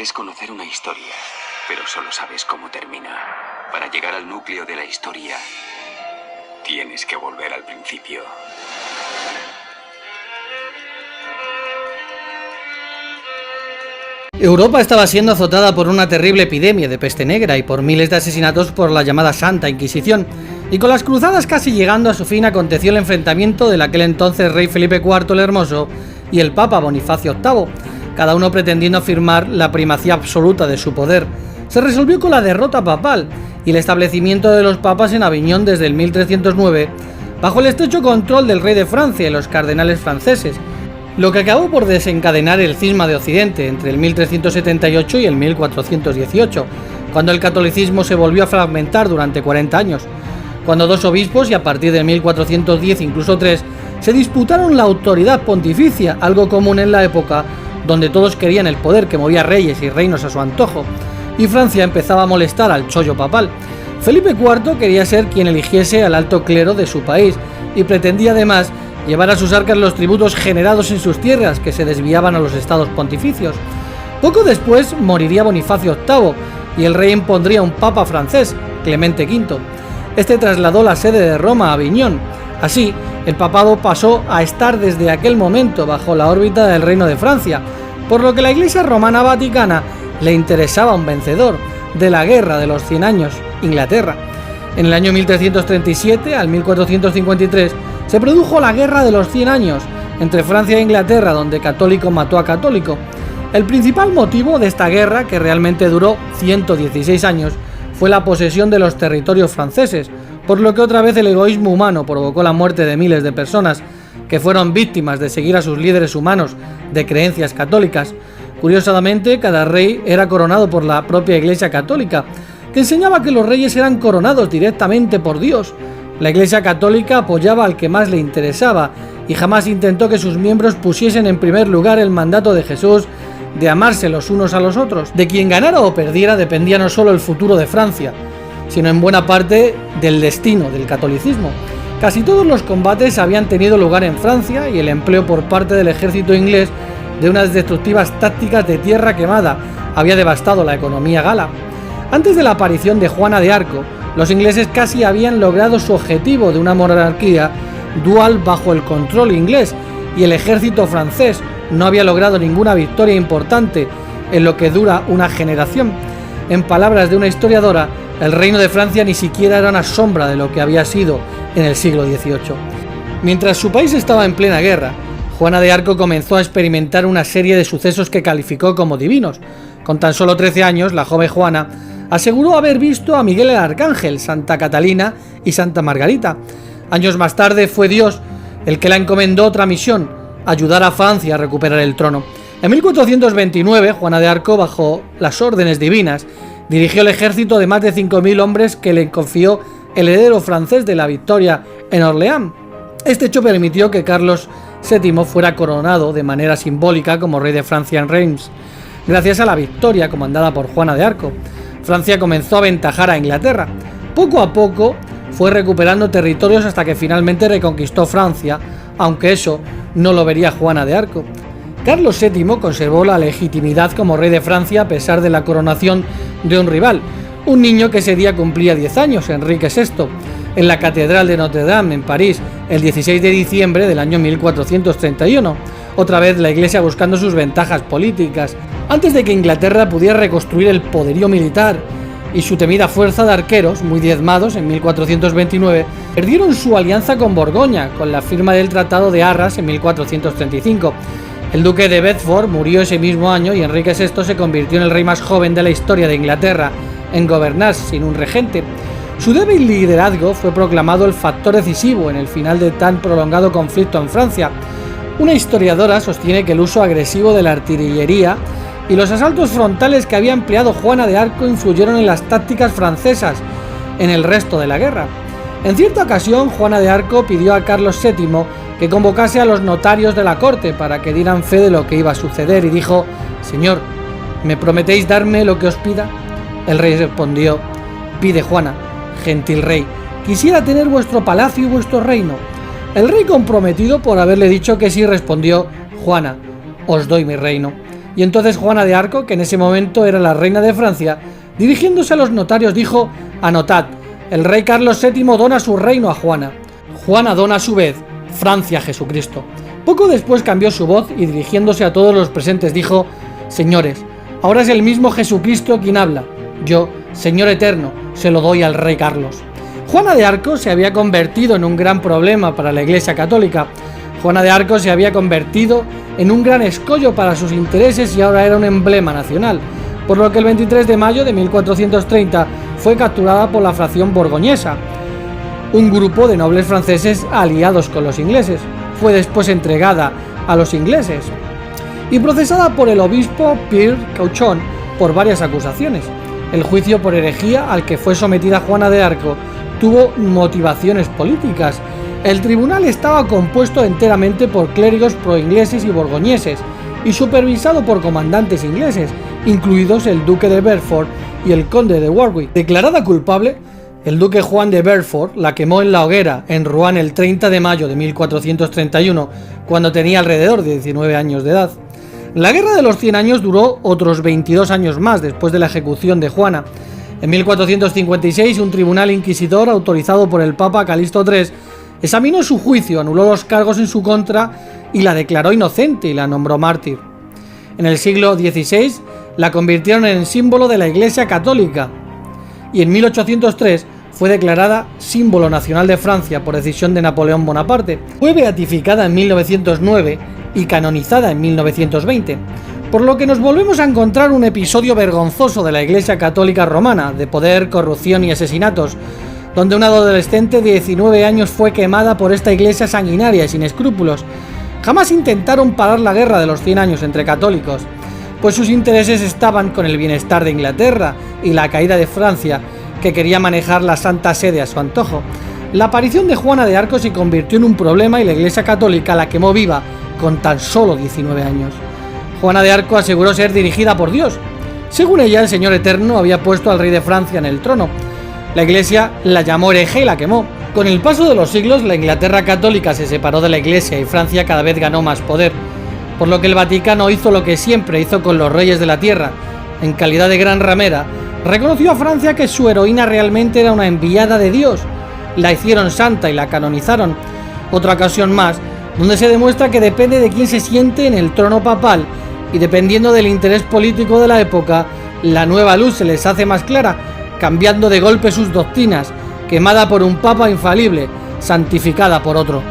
Crees conocer una historia, pero solo sabes cómo termina. Para llegar al núcleo de la historia, tienes que volver al principio. Europa estaba siendo azotada por una terrible epidemia de peste negra y por miles de asesinatos por la llamada Santa Inquisición, y con las cruzadas casi llegando a su fin aconteció el enfrentamiento del aquel entonces rey Felipe IV el Hermoso y el Papa Bonifacio VIII, cada uno pretendiendo afirmar la primacía absoluta de su poder. Se resolvió con la derrota papal y el establecimiento de los papas en Aviñón desde el 1309, bajo el estrecho control del rey de Francia y los cardenales franceses, lo que acabó por desencadenar el cisma de Occidente entre el 1378 y el 1418, cuando el catolicismo se volvió a fragmentar durante 40 años, cuando dos obispos, y a partir de 1410 incluso tres, se disputaron la autoridad pontificia, algo común en la época, donde todos querían el poder que movía reyes y reinos a su antojo, y Francia empezaba a molestar al chollo papal. Felipe IV quería ser quien eligiese al alto clero de su país, y pretendía además llevar a sus arcas los tributos generados en sus tierras que se desviaban a los estados pontificios. Poco después moriría Bonifacio VIII y el rey impondría un papa francés, Clemente V. Este trasladó la sede de Roma a Aviñón. Así, el papado pasó a estar desde aquel momento bajo la órbita del Reino de Francia, por lo que la Iglesia Romana Vaticana le interesaba un vencedor de la Guerra de los 100 años, Inglaterra. En el año 1337 al 1453 se produjo la Guerra de los 100 años entre Francia e Inglaterra, donde católico mató a católico. El principal motivo de esta guerra, que realmente duró 116 años, fue la posesión de los territorios franceses, por lo que otra vez el egoísmo humano provocó la muerte de miles de personas que fueron víctimas de seguir a sus líderes humanos de creencias católicas. Curiosamente, cada rey era coronado por la propia Iglesia Católica, que enseñaba que los reyes eran coronados directamente por Dios. La Iglesia Católica apoyaba al que más le interesaba y jamás intentó que sus miembros pusiesen en primer lugar el mandato de Jesús de amarse los unos a los otros. De quien ganara o perdiera dependía no solo el futuro de Francia, sino en buena parte del destino del catolicismo. Casi todos los combates habían tenido lugar en Francia y el empleo por parte del ejército inglés de unas destructivas tácticas de tierra quemada había devastado la economía gala. Antes de la aparición de Juana de Arco, los ingleses casi habían logrado su objetivo de una monarquía dual bajo el control inglés, y el ejército francés no había logrado ninguna victoria importante en lo que dura una generación. En palabras de una historiadora, el reino de Francia ni siquiera era una sombra de lo que había sido en el siglo XVIII. Mientras su país estaba en plena guerra, Juana de Arco comenzó a experimentar una serie de sucesos que calificó como divinos. Con tan solo 13 años, la joven Juana aseguró haber visto a Miguel el Arcángel, Santa Catalina y Santa Margarita. Años más tarde fue Dios el que la encomendó otra misión: ayudar a Francia a recuperar el trono. En 1429, Juana de Arco, bajo las órdenes divinas, dirigió el ejército de más de 5.000 hombres que le confió el heredero francés de la victoria en Orleans. Este hecho permitió que Carlos VII fuera coronado de manera simbólica como rey de Francia en Reims. Gracias a la victoria comandada por Juana de Arco, Francia comenzó a aventajar a Inglaterra. Poco a poco fue recuperando territorios hasta que finalmente reconquistó Francia, aunque eso no lo vería Juana de Arco. Carlos VII conservó la legitimidad como rey de Francia a pesar de la coronación de un rival, un niño que ese día cumplía 10 años, Enrique VI, en la Catedral de Notre Dame, en París, el 16 de diciembre del año 1431. Otra vez la Iglesia buscando sus ventajas políticas. Antes de que Inglaterra pudiera reconstruir el poderío militar y su temida fuerza de arqueros, muy diezmados en 1429, perdieron su alianza con Borgoña, con la firma del Tratado de Arras en 1435. El duque de Bedford murió ese mismo año y Enrique VI se convirtió en el rey más joven de la historia de Inglaterra en gobernar sin un regente. Su débil liderazgo fue proclamado el factor decisivo en el final de tan prolongado conflicto en Francia. Una historiadora sostiene que el uso agresivo de la artillería y los asaltos frontales que había empleado Juana de Arco influyeron en las tácticas francesas en el resto de la guerra. En cierta ocasión, Juana de Arco pidió a Carlos VII que convocase a los notarios de la corte para que dieran fe de lo que iba a suceder y dijo: «Señor, ¿me prometéis darme lo que os pida?». El rey respondió: «Pide, Juana, gentil rey, quisiera tener vuestro palacio y vuestro reino». El rey, comprometido por haberle dicho que sí, respondió: «Juana, os doy mi reino». Y entonces Juana de Arco, que en ese momento era la reina de Francia, dirigiéndose a los notarios dijo: anotad, el rey Carlos VII dona su reino a Juana. Juana dona a su vez Francia a Jesucristo. Poco después cambió su voz y dirigiéndose a todos los presentes dijo: señores, ahora es el mismo Jesucristo quien habla. Yo, Señor eterno, se lo doy al rey Carlos. Juana de Arco se había convertido en un gran problema para la Iglesia Católica. Juana de Arco se había convertido en un gran escollo para sus intereses y ahora era un emblema nacional, por lo que el 23 de mayo de 1430 fue capturada por la fracción borgoñesa, un grupo de nobles franceses aliados con los ingleses. Fue después entregada a los ingleses y procesada por el obispo Pierre Cauchon por varias acusaciones. El juicio por herejía al que fue sometida Juana de Arco tuvo motivaciones políticas. El tribunal estaba compuesto enteramente por clérigos proingleses y borgoñeses y supervisado por comandantes ingleses, incluidos el duque de Beaufort y el conde de Warwick. Declarada culpable, el duque Juan de Beaufort la quemó en la hoguera en Rouen el 30 de mayo de 1431, cuando tenía alrededor de 19 años de edad. La Guerra de los 100 años duró otros 22 años más después de la ejecución de Juana. En 1456, un tribunal inquisidor autorizado por el Papa Calixto III examinó su juicio, anuló los cargos en su contra y la declaró inocente y la nombró mártir. En el siglo XVI la convirtieron en símbolo de la Iglesia Católica y en 1803 fue declarada símbolo nacional de Francia por decisión de Napoleón Bonaparte. Fue beatificada en 1909 y canonizada en 1920, por lo que nos volvemos a encontrar un episodio vergonzoso de la Iglesia Católica Romana, de poder, corrupción y asesinatos, donde una adolescente de 19 años fue quemada por esta iglesia sanguinaria y sin escrúpulos. Jamás intentaron parar la guerra de los 100 años entre católicos, pues sus intereses estaban con el bienestar de Inglaterra y la caída de Francia, que quería manejar la Santa Sede a su antojo. La aparición de Juana de Arco se convirtió en un problema y la Iglesia Católica la quemó viva con tan solo 19 años. Juana de Arco aseguró ser dirigida por Dios. Según ella, el Señor Eterno había puesto al rey de Francia en el trono. La Iglesia la llamó hereje y la quemó. Con el paso de los siglos, la Inglaterra católica se separó de la Iglesia y Francia cada vez ganó más poder, por lo que el Vaticano hizo lo que siempre hizo con los reyes de la tierra. En calidad de gran ramera, reconoció a Francia que su heroína realmente era una enviada de Dios. La hicieron santa y la canonizaron. Otra ocasión más, donde se demuestra que depende de quién se siente en el trono papal, y dependiendo del interés político de la época, la nueva luz se les hace más clara, cambiando de golpe sus doctrinas, quemada por un papa infalible, santificada por otro.